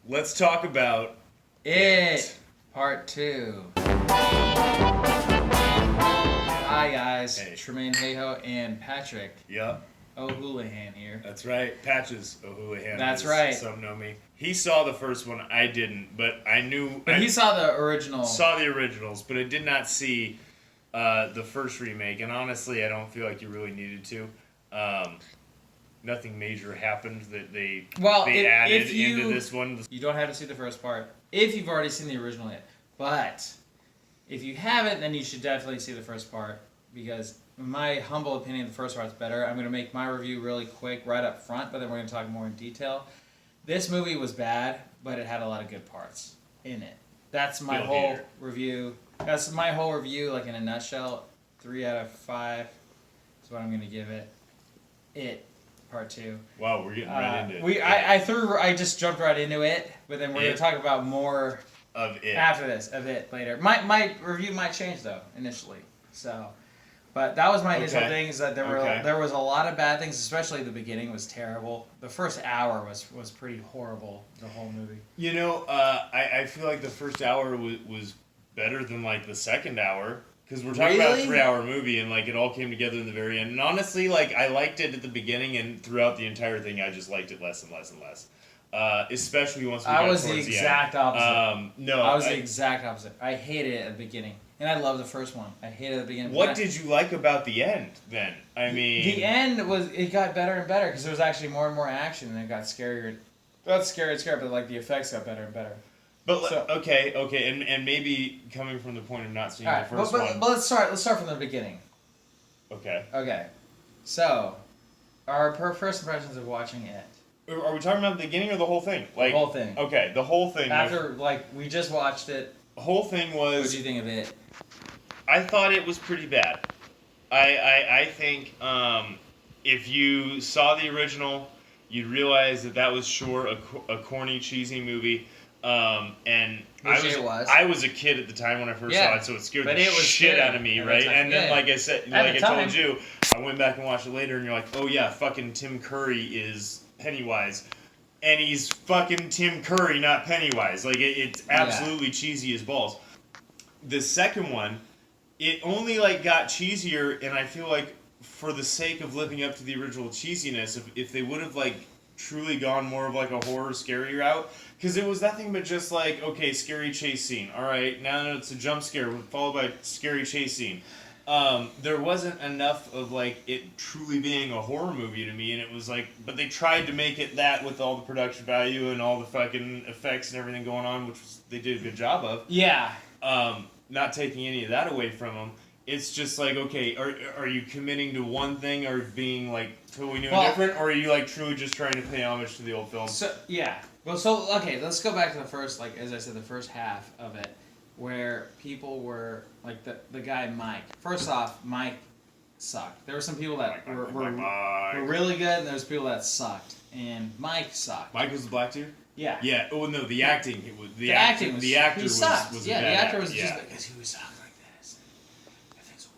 Let's talk about It Part 2. Hi guys, Hey. Tremaine Hayho and Patrick Yep, O'Houlihan here. that's right. Patches O'Houlihan. That's as right. Some know me. He saw the first one. I didn't, but I knew. But he saw the original. Saw the originals, but I did not see the first remake. And honestly, I don't feel like you really needed to. Nothing major happened that they added into this one. You don't have to see the first part if you've already seen the original yet. But if you haven't, then you should definitely see the first part because, in my humble opinion, the first part's better. I'm going to make my review really quick right up front, but then we're going to talk more in detail. This movie was bad, but it had a lot of good parts in it. That's my whole review. That's my whole review, like in a nutshell. 3 out of 5 is what I'm going to give it. It Part 2. Wow, we're getting right into it. I just jumped right into it, but then we're going to talk about more of it after this, of it later. My review might change though initially. So, but that was my initial thing. Is that there was a lot of bad things, especially the beginning was terrible. The first hour was pretty horrible. The whole movie. You know, I feel like the first hour was better than like the second hour. Because we're talking about a 3-hour movie, and like it all came together in the very end. And honestly, like I liked it at the beginning, and throughout the entire thing, I just liked it less and less and less. Especially once we got towards the end. I was the exact opposite. No, I was the exact opposite. I hated it at the beginning, and I loved the first one. I hated it at the beginning. What did you like about the end then? I mean, the end it got better and better because there was actually more and more action, and it got scarier. Not scary, but like the effects got better and better. But okay, and maybe coming from the point of not seeing the first one. But let's start from the beginning. Okay. Okay. So, our first impressions of watching it. Are we talking about the beginning or the whole thing? Like, the whole thing. Okay, the whole thing. After we just watched it. The whole thing was. What did you think of it? I thought it was pretty bad. I think if you saw the original, you'd realize that was sure a corny, cheesy movie. And I was a kid at the time when I first saw it, so it scared the shit out of me, right? And then, like I said, like I told you, I went back and watched it later, and you're like, oh yeah, fucking Tim Curry is Pennywise, and he's fucking Tim Curry, not Pennywise. Like it's absolutely cheesy as balls. The second one, it only like got cheesier, and I feel like for the sake of living up to the original cheesiness, if they would have like truly gone more of like a horror scary route, because it was nothing but just like, okay, scary chase scene, all right, now it's a jump scare followed by scary chase scene. There wasn't enough of like it truly being a horror movie to me, and it was like, but they tried to make it that with all the production value and all the fucking effects and everything going on, which they did a good job of. Yeah. Not taking any of that away from them. It's just like, okay, are you committing to one thing or being like totally new and different, or are you like truly just trying to pay homage to the old film? So yeah, okay, let's go back to the first, like as I said, the first half of it, where people were like the guy Mike. First off, Mike sucked. There were some people that were really good, and there was people that sucked, and Mike sucked. Mike was the black dude. Yeah. Yeah. Oh no, the acting. It was the acting. The actor was the actor was just because he was talking like this.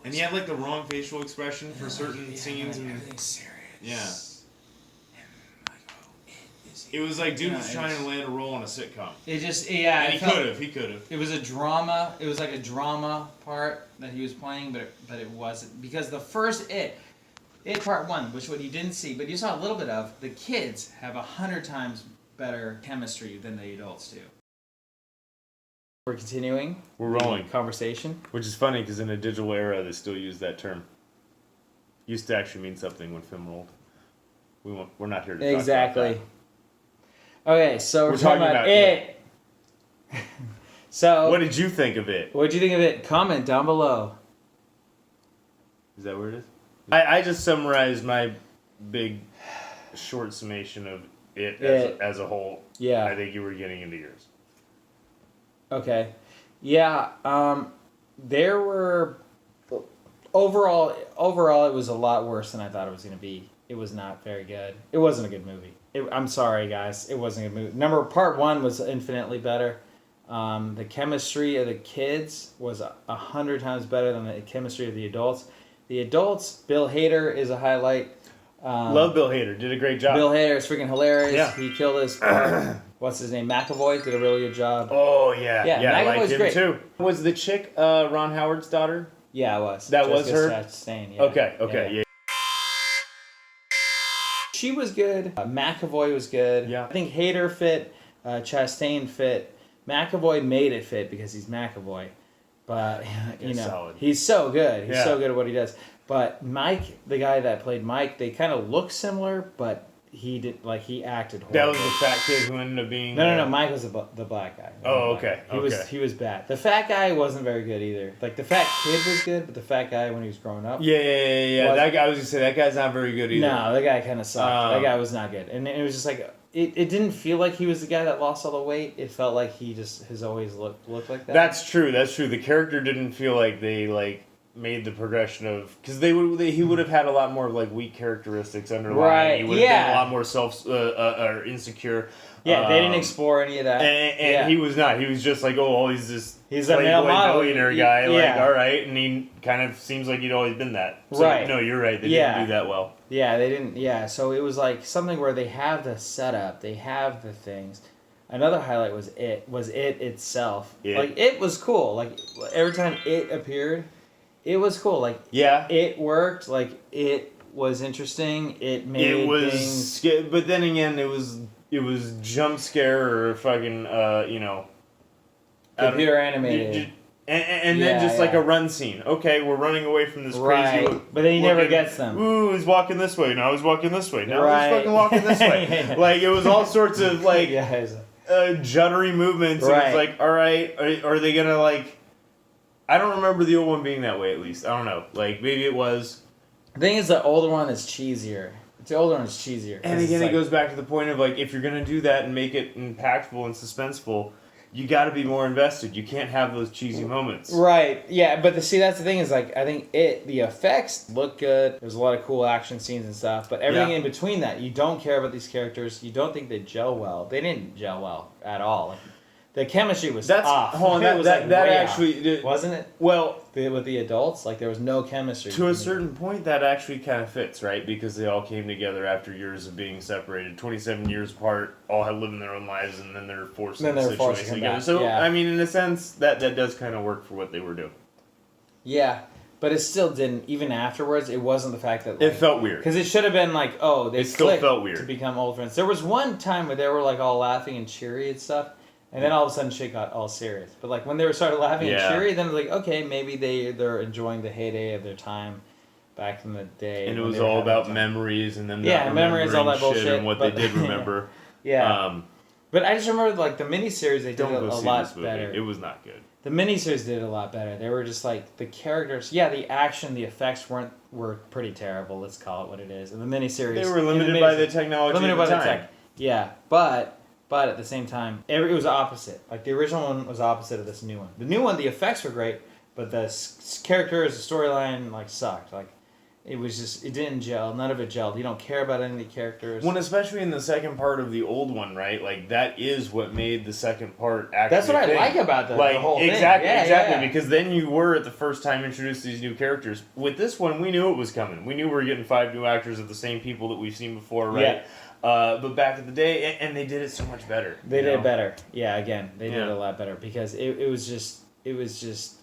And he had like the wrong facial expression for certain scenes. Like, everything's serious. Yeah. It was like dude was trying to land a role on a sitcom. It just And he could have. It was a drama. It was like a drama part that he was playing, but it wasn't, because the first It Part 1, which what you didn't see, but you saw a little bit of, the kids have 100 times better chemistry than the adults do. We're continuing. We're rolling. Conversation. Which is funny because in a digital era they still use that term. Used to actually mean something when film rolled. We're not here to talk about that. Okay, so we're talking about it. So what did you think of it? What did you think of it? Comment down below. Is that where it is? I just summarized my big short summation of it as a whole. Yeah. I think you were getting into yours. Okay. Yeah, there were overall it was a lot worse than I thought it was going to be. It was not very good. It wasn't a good movie. I'm sorry, guys. It wasn't a good movie. Part 1 was infinitely better. The chemistry of the kids was 100 times better than the chemistry of the adults. The adults, Bill Hader is a highlight. Love Bill Hader. Did a great job. Bill Hader is freaking hilarious. Yeah. He killed his part. what's his name? McAvoy did a really good job. Oh yeah, I liked McAvoy's him great. too. Was the chick Ron Howard's daughter? Yeah, it was. That was her? Chastain, yeah. Okay, yeah. She was good. McAvoy was good. Yeah. I think Hader fit. Chastain fit. McAvoy made it fit because he's McAvoy. But, you know, solid. he's so good. He's so good at what he does. But Mike, the guy that played Mike, they kind of look similar, but he acted horrible. That was the fat kid who ended up being... No, Mike was the black guy. Oh, okay. He was bad. The fat guy wasn't very good either. Like, the fat kid was good, but the fat guy when he was growing up... Yeah. That guy, I was going to say, that guy's not very good either. No, that guy kind of sucked. That guy was not good. And it was just like... It didn't feel like he was the guy that lost all the weight. It felt like he just has always looked like that. That's true. The character didn't feel like they, made the progression of... Because he would have had a lot more, weak characteristics underlying. Right, He would have been a lot more or insecure. Yeah, they didn't explore any of that. And he was not. He was just like, he's this he's a male model. billionaire guy. All right. And he kind of seems like he'd always been that. So, right. No, you're right. They didn't do that well. Yeah, they didn't. Yeah, so it was like something where they have the setup. They have the things. Another highlight was it itself. It. Like, it was cool. Like, every time it appeared, it was cool. Like, it worked. Like, it was interesting. It made things... But then again, it was jump scare or fucking, computer animated. And then just like a run scene. Okay, we're running away from this crazy... But then he never gets them. Ooh, he's walking this way. Now he's walking this way. Now Right. he's fucking walking this way. Like, it was all sorts of, juddery movements. Right. And it's like, all right, are they going to, I don't remember the old one being that way, at least. I don't know. Maybe it was... The thing is, the older one is cheesier. The older one is cheesier. And again, it goes back to the point of, if you're going to do that and make it impactful and suspenseful... You got to be more invested. You can't have those cheesy moments. Right. Yeah, but that's the thing is, I think the effects look good. There's a lot of cool action scenes and stuff, but everything in between that, you don't care about these characters. You don't think they gel well. They didn't gel well at all. The chemistry was off. Hold on, that actually... Wasn't it? Well... With the adults, there was no chemistry. To a certain point, that actually kind of fits, right? Because they all came together after years of being separated. 27 years apart, all had lived their own lives, and then they're forced in a situation together. So, I mean, in a sense, that does kind of work for what they were doing. Yeah. But it still didn't, even afterwards, it wasn't the fact that... it felt weird. Because it should have been they still felt weird to become old friends. There was one time where they were all laughing and cheery and stuff, and then all of a sudden shit got all serious. But when they started laughing and cheery, then it was okay, maybe they're enjoying the heyday of their time back in the day. And it was all about memories and them memories, all that bullshit. And what they did remember. But I just remember the miniseries, they did a lot better. It was not good. The miniseries did a lot better. They were just the characters. Yeah, the action, the effects were pretty terrible. Let's call it what it is. And the miniseries, they were limited by the technology. Limited at the by time. the tech. Yeah, but at the same time, it was opposite. The original one was opposite of this new one. The new one, the effects were great, but the characters, the storyline, sucked. It was just, it didn't gel. None of it gelled. You don't care about any of the characters. When especially in the second part of the old one, right? That is what made the second part actually. That's what I like about the whole thing. Exactly. Because then you were at the first time introduced to these new characters. With this one, we knew it was coming. We knew we were getting 5 new actors of the same people that we've seen before, right? Yeah. But back in the day, and they did it so much better. They did it better. Yeah, again, they did it a lot better because it was just.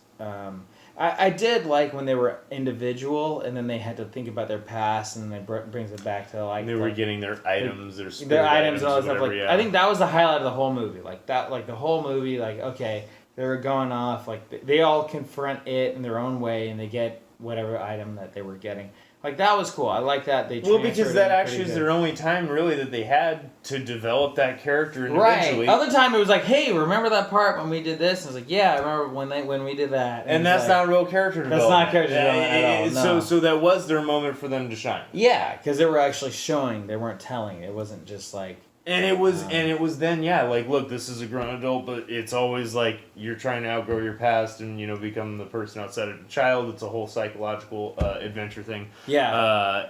I did like when they were individual, and then they had to think about their past, and then it brings it back to they were getting their items, their items and all that stuff. I think that was the highlight of the whole movie. The whole movie, okay, they were going off. They all confront it in their own way, and they get whatever item that they were getting. That was cool. I like that. Because that actually is their only time, really, that they had to develop that character individually. Right. Other time, it was hey, remember that part when we did this? And it's yeah, I remember when we did that. And that's not real character development. That's not character development at all. No. So that was their moment for them to shine. Yeah, because they were actually showing. They weren't telling. It wasn't just And it was then, look, this is a grown adult, but it's always you're trying to outgrow your past and, become the person outside of a child. It's a whole psychological adventure thing. Yeah.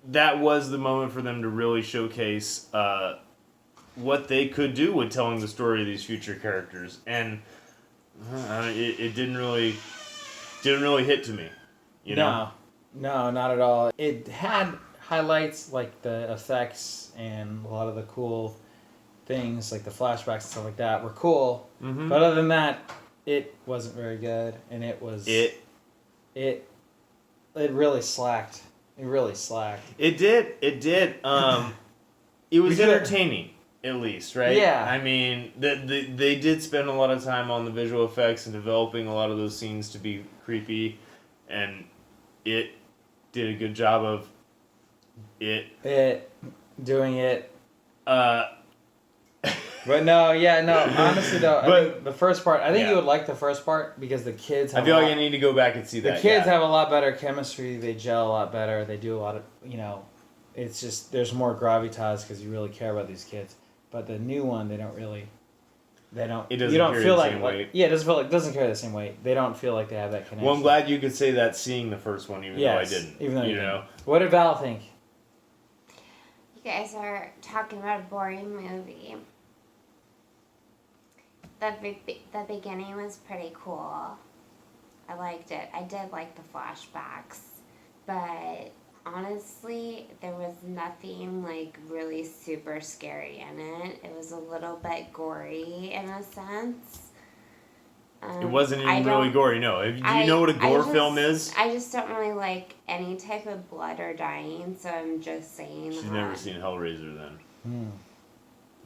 That was the moment for them to really showcase what they could do with telling the story of these future characters. And it didn't really hit to me, No, not at all. It had highlights the effects and a lot of the cool things, like the flashbacks and stuff like that, were cool. Mm-hmm. But other than that, it wasn't very good, and it really slacked. It really slacked. It did. It was entertaining, at least, right? Yeah. I mean, they did spend a lot of time on the visual effects and developing a lot of those scenes to be creepy, and it did a good job of doing it. But honestly though, I think the first part, I think you would like the first part because the kids have I feel like I need to go back and see that. The kids have a lot better chemistry, they gel a lot better, they do a lot of, it's just, there's more gravitas because you really care about these kids. But the new one, it doesn't carry the same weight. Yeah, it doesn't carry the same weight. They don't feel like they have that connection. Well, I'm glad you could say that seeing the first one, even though I didn't. Even though you know. What did Val think? You guys are talking about a boring movie. The beginning was pretty cool. I liked it. I did like the flashbacks. But honestly, there was nothing like really super scary in it. It was a little bit gory in a sense. It wasn't even really gory, no. Do you know what a gore film is? I just don't really like any type of blood or dying, so I'm just saying She's never seen Hellraiser then.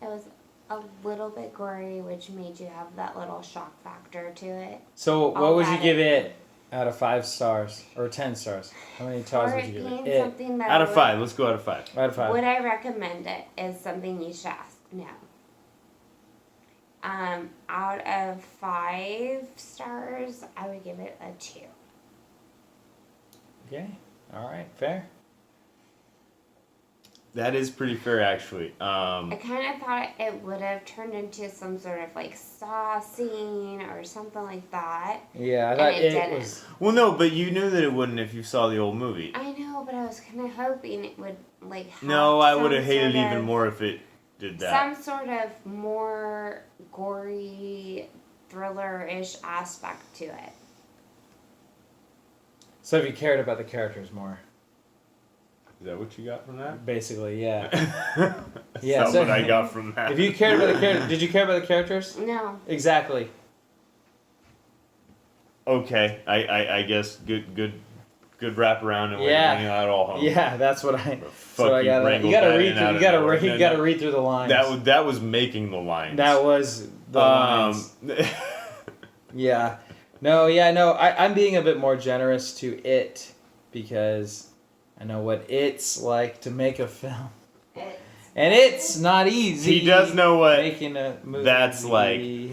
It was a little bit gory, which made you have that little shock factor to it. So what would you give it out of 5 stars? Or 10 stars? How many stars would you give it? Out of 5. Let's go out of 5. Out of 5. Would I recommend it is something you should ask. No. Out of 5 stars, I would give it a 2. Okay. All right. Fair. That is pretty fair, actually. I kind of thought it would have turned into some sort of like saw scene or something like that. Yeah, I thought it was. Well, no, but you knew that it wouldn't if you saw the old movie. I know, but I was kind of hoping it would like. Have no, I would have hated even more if it did that. Some sort of more gory, thriller-ish aspect to it. So if you cared about the characters more. Is that what you got from that? Basically, yeah. That's what I got from that. If you cared about the characters, did you care about the characters? No. Exactly. Okay, I guess good wraparound and we're bringing that all home. Yeah, that's what I. So you gotta read through the lines. That was making the lines. That was the lines. Yeah. No. I'm being a bit more generous to it because I know what it's like to make a film. And it's not easy. He does know what making a movie. That's like. I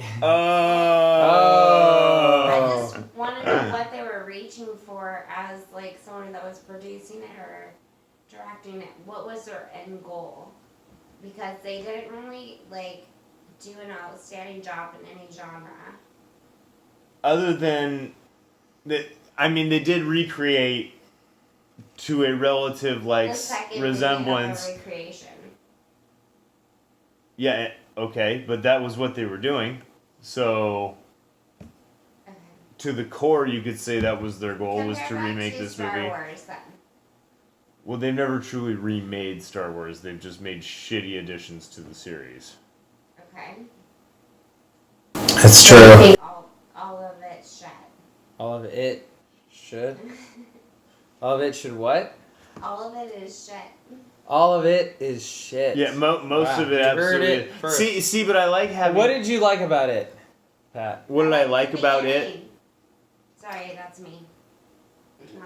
just want to know what they were reaching for as like someone that was producing it or directing it. What was their end goal? Because they didn't really like do an outstanding job in any genre. Other than that, I mean, they did recreate to a relative like resemblance. Recreation. Yeah, okay, but that was what they were doing. So, to the core, you could say that was their goal, was to remake this movie. Star Wars, then. Well, they've never truly remade Star Wars. They've just made shitty additions to the series. Okay. That's true. All of it should. All of it should? All of it should what? All of it is shit. All of it is shit. Yeah, most of it absolutely. Heard it first. See, but I like having. What did you like about it, Pat? What did I like about it? Sorry, that's me.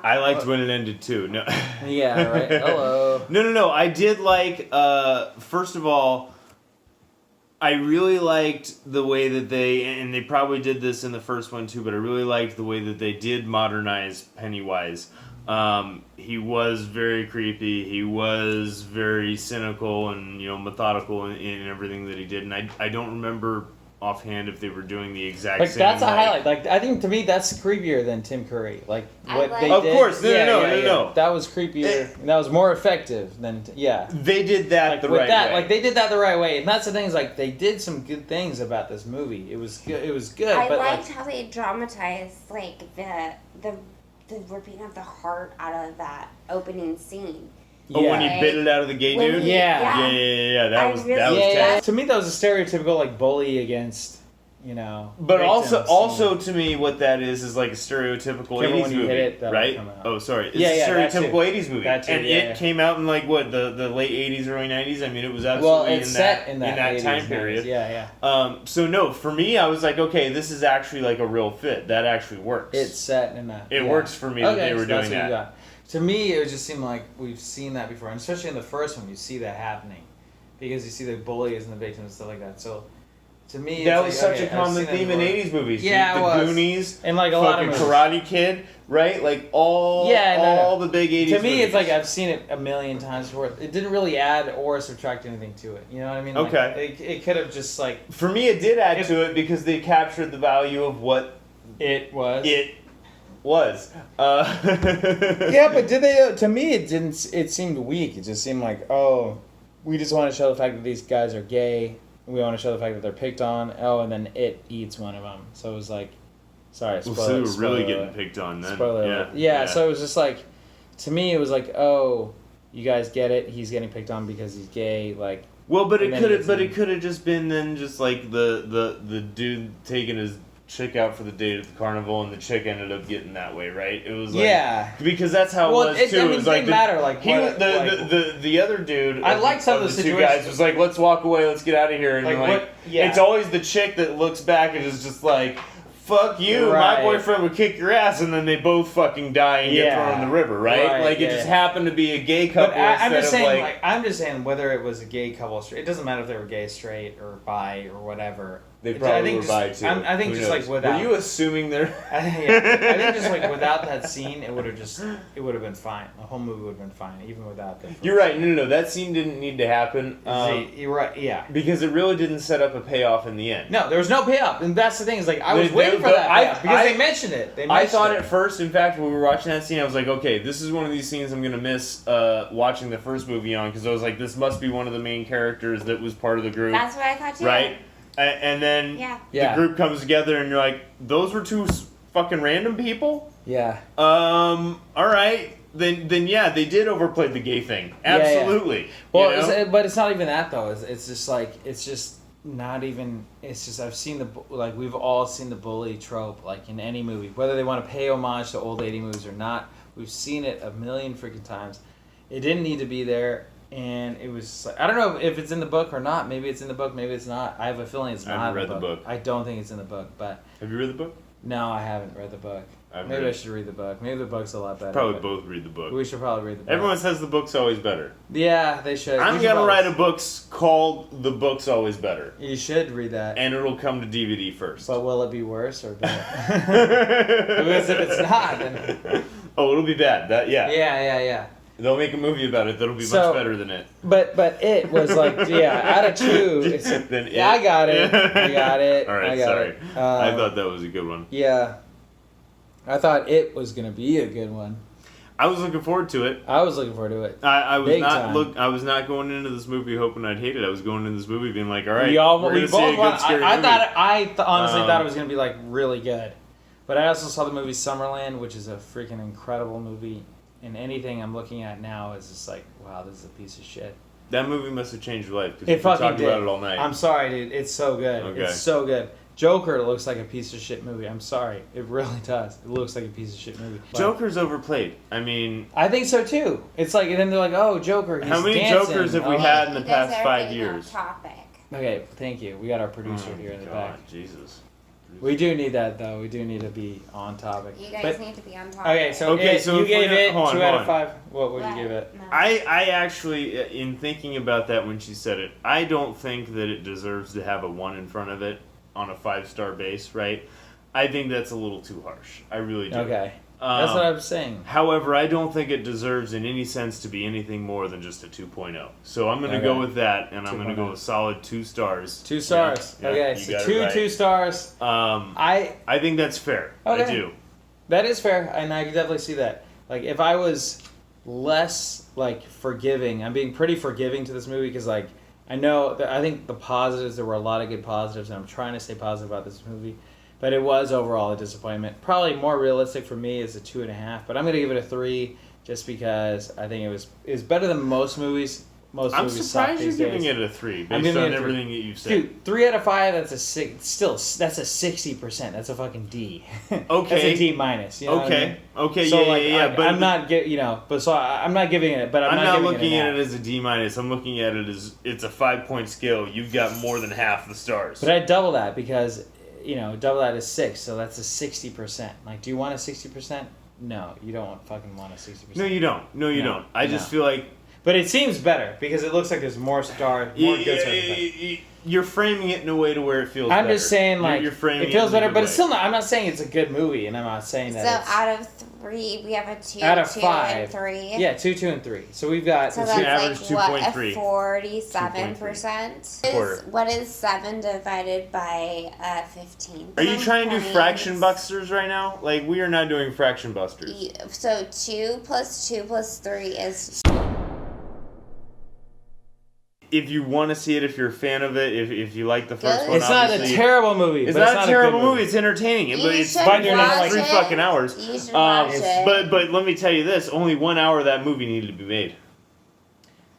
I liked when it ended too. No. Yeah, right. Hello. No. I did like. First of all, I really liked the way that and they probably did this in the first one too, but I really liked the way that they did modernize Pennywise. He was very creepy. He was very cynical and methodical in everything that he did. And I don't remember offhand if they were doing the exact same. That's a highlight. Like I think to me that's creepier than Tim Curry. Like what they did. Of course, no. That was creepier. And that was more effective than They did that the right way. Like they did that the right way, and that's the thing is like they did some good things about this movie. It was good. It was good. I but liked how they dramatized like the ripping of the heart out of that opening scene. Oh, when he Right. bit it out of the gay When dude? he- Yeah. Yeah. That I was really- that was yeah, tense. To me, that was a stereotypical like bully against, you know. But victims. also to me, what that is like a stereotypical Careful 80s when you movie, hit it, that'll right? come out. Oh, sorry, it's Yeah, a that too. stereotypical 80s movie, That too, and yeah, it yeah. came out in like what the late 80s, early 90s. I mean, it was Well, absolutely it's set in that 80s, time 90s. period. Yeah, yeah. So no, for me, I was like, okay, this is actually like a real fit. That actually works. It's set in that. It yeah. works for me that they were so doing that's what you that. got. To me, it just seemed like we've seen that before, and especially in the first one, you see that happening because you see the bullies and the victims and stuff like that. So, to me, That it's was like, such okay, a I've common seen that theme in before. 80s movies. Yeah, the it was. Goonies, And like a lot of fucking movies. Karate Kid, right? Like all the big 80s To me, movies. it's like I've seen it a million times before. It didn't really add or subtract anything to it. You know what I mean? Like, Okay. It could have just like For me, it did add to it because they captured the value of what it was. it was. Yeah, but did they? To me, it didn't. It seemed weak. It just seemed like, oh, we just want to show the fact that these guys are gay. We want to show the fact that they're picked on. Oh, and then it eats one of them. So it was like, sorry, spoiler. So they were spoiler really alert. getting picked on then. Spoiler yeah. alert. Yeah, so it was just like, to me, it was like, oh, you guys get it. He's getting picked on because he's gay. Like, Well, but and it then could he have, gets just been then just like the dude taking his chick out for the date at the carnival, and the chick ended up getting that way, right? It was like, yeah. because that's how it was too. I mean, it was it like didn't matter. Like, he what, the other dude. I of liked the- some of of the the two situations. guys was like, let's walk away, let's get out of here, and Like, like, what- yeah. it's always the chick that looks back and is just like, fuck you, Right. my boyfriend would kick your ass, and then they both fucking die and get Yeah. thrown in the river, right? Right, Like it yeah. just happened to be a gay couple But I'm instead just of saying, like I'm just saying whether it was a gay couple, or straight, it doesn't matter if they were gay, straight, or bi, or whatever. they I probably think were just- bi too. I think Who just knows? like without. Were you assuming they're? I think just like without that scene, it would have been fine. The whole movie would have been fine, even without the. You're right. No. That scene didn't need to happen. You're right. Yeah. Because it really didn't set up a payoff in the end. No, there was no payoff, and that's the thing. Is like I was They- waiting for but that I- payoff because I- they mentioned it. They I mentioned thought it. at first, in fact, when we were watching that scene, I was like, okay, this is one of these scenes I'm going to miss watching the first movie on, because I was like, this must be one of the main characters that was part of the group, That's what I thought too. right? And then Yeah. Yeah. the group comes together, and you're like, those were two fucking random people? Yeah. All right. Then yeah, they did overplay the gay thing. Yeah, yeah. Absolutely. Well, you know? but it's not even that though. It's just like it's just not even. It's just I've seen like we've all seen the bully trope like in any movie, whether they want to pay homage to old 80 movies or not. We've seen it a million freaking times. It didn't need to be there, and it was just like, I don't know if it's in the book or not. Maybe it's in the book, maybe it's not. I have a feeling it's I not. haven't in read the book. I don't think it's in the book, but Have you read the book? no, I haven't read the book. I've Maybe read I it. should read the book. Maybe the book's a lot better. Probably but both read the book. We should probably read the book. Everyone says the book's always better. Yeah, they should. I'm We should gonna probably- write a book called "The Book's Always Better," You should read that. and it'll come to DVD first. But will it be worse or better? Because if it's not, then Oh, it'll be bad. yeah. They'll make a movie about it that'll be So- much better than it. But it was like out of two. It's, Then yeah, I got it. I got it. All right, I got sorry. it. I thought that was a good one. Yeah, I thought it was gonna be a good one. I was looking forward to it. I was looking forward to it. I was Big not time. I was not going into this movie hoping I'd hate it. I was going into this movie being like, all right, we all we're we gonna see a both good want, scary I movie. thought honestly Um, thought it was gonna be like really good, but I also saw the movie Summerland, which is a freaking incredible movie. And anything I'm looking at now is just like, wow, this is a piece of shit. That movie must have changed your life because It we've been fucking talking did. about it all night. I'm sorry, dude. It's so good. Okay. It's so good. Joker looks like a piece of shit movie. I'm sorry. It really does. It looks like a piece of shit movie. But Joker's overplayed. I mean, I think so too. It's like, and then they're like, oh, Joker. He's how many dancing. Jokers have we Oh. had in the You guys past are 5 getting years? off topic. Okay, thank you. We got our producer Oh, here in the God, back. Jesus. We do need that though. We do need to be on topic. You guys But- need to be on topic. okay, so, Okay, it, so you if we're gave gonna- it hold on, 2 out hold of on. 5. What would you What? give it? No. I actually, in thinking about that when she said it, I don't think that it deserves to have a 1 in front of it on a 5-star base, right? I think that's a little too harsh. I really do. Okay, that's what I was saying. However, I don't think it deserves in any sense to be anything more than just a 2.0. So I'm going to go Okay. with that, and I'm going to 2.0. go with solid 2 stars. 2 stars. Yeah, okay, you so got it 2 right. 2 stars. I I think that's fair. I Okay. do. That is fair, and I can definitely see that. Like, if I was less, like, forgiving, I'm being pretty forgiving to this movie, because, like, I know, I think the positives, there were a lot of good positives, and I'm trying to stay positive about this movie, but it was overall a disappointment. Probably more realistic for me is a 2.5, but I'm going to give it a 3, just because I think it was better than most movies. I'm surprised you're giving it a 3 based on everything that you've said. Dude, 3 out of 5. That's a 6. Still, that's a 60%. That's a fucking D. Okay. That's a D minus. You know what I mean? Okay. So Yeah. But I'm not I'm not giving it. But I'm not giving looking at an it as a D minus. I'm looking at it as it's a 5-point scale. You've got more than half the stars. But I double that because double that is 6. So that's a 60%. Like, do you want a 60%? No, you don't fucking want a 60%. No, you don't. No. I just feel like. But it seems better because it looks like there's more stars, more good stars. You're framing it in a way to where it feels I'm better. just saying, like, you're framing it feels in a better, good but way. it's still not. I'm not saying it's a good movie, and I'm not saying that. So out of 3, we have a 2, out of 2, 5, and 3. Yeah, 2, 2, and 3. So we've got. So It's an that's average like what, 2.3. a 47%? What is 7 divided by 15? Are you trying to do fraction busters right now? Like, we are not doing fraction busters. So 2 plus 2 plus 3 is. If you want to see it, if you're a fan of it, if you like the first Good. one, It's not a obviously- terrible movie. It's but not a terrible good movie. It's entertaining, but You it's should fun. You're not watch 3 it. fucking hours. You should watch it. But let me tell you this: only 1 hour of that movie needed to be made.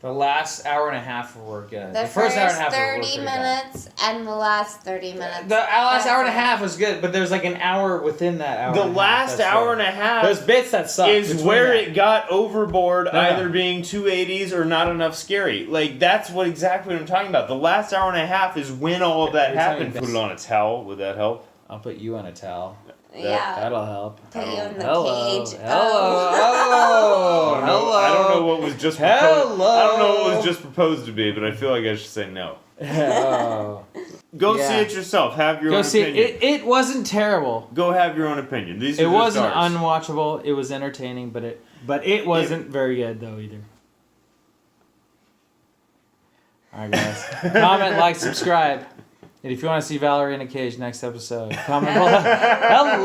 The last hour and a half were good. The first hour and a half 30 were pretty bad. minutes and the last 30 minutes. The last hour and a That's it. half was good, but there's like an hour within that hour. The and a half last that's hour good. and a half There's bits that suck. is between where that. it got overboard, No. either being too 80s or not enough scary. Like, that's exactly what I'm talking about. The last hour and a half is when all of that You're telling happened. me Put it on a towel. Would that help? I'll put you on a towel. Yeah. That'll help. Put you in the Hello. cage. Hello. Oh. Hello. I don't know what was just proposed. Hello. I don't know what was just proposed to be, but I feel like I should say no. Oh. Go Yeah. see it yourself. Have your Go own see opinion. it. It wasn't terrible. Go have your own opinion. These are It the wasn't stars. unwatchable. It was entertaining, but it wasn't very good though either. All right, guys. Comment, like, subscribe. And if you want to see Valerie in a cage next episode, comment below. Hello.